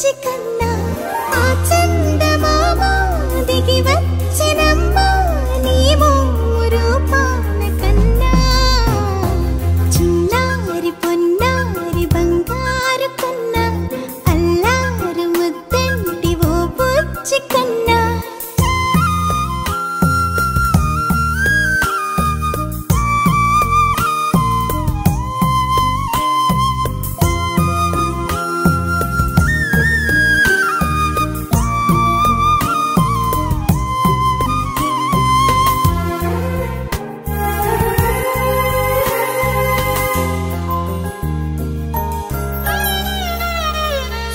బుజ్జి కన్నా ఆ చందమామ దిగి వచ్చినమ్మా నీ రూపాల కన్నా చిన్నారి పొన్నారి బంగారు కన్నా అల్లారు ముద్దంటి ఓ బుజ్జి కన్నా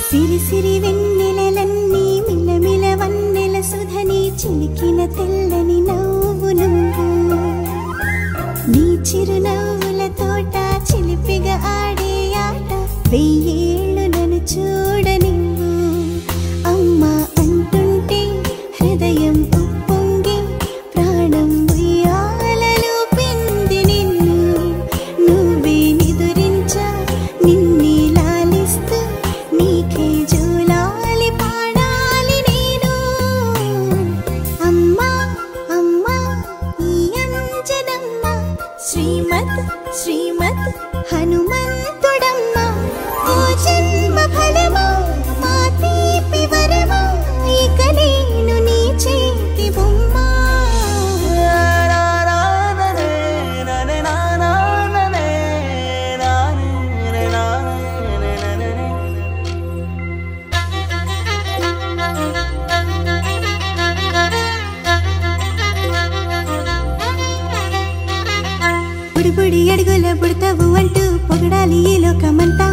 సిరి సిరి వెన్నెలలన్నీ మిలమిల వన్నెల సుధని చిలికిన తెల్లని నవ్వు నువ్వు నీ చిరునవ్వుల తోట చిలిపిగా ఆడే ఆట వెయ్యేళ్ళు నన్ను చూడనివ్వు అమ్మా అంటుంటే హృదయం ఉప్పొంగి ప్రాణం ఉయ్యాలలో పిండి నిన్ను నువ్వే నిదురించా నిన్నే లాలిస్తూ నీకే జూలాలి పాడాలి నేను అమ్మా అమ్మా ఈ అంజనమ్మ శ్రీమత్ శ్రీమత్ హనుమంతుడమ్మ ఓ జన్మ ఫలమా మా తీపి వరమా ఇక నేను నీ చేతి బొమ్మ బుడి బుడి అడుగుల బుడతావు అంటూ పొగడాలి ఈ లోకమంతా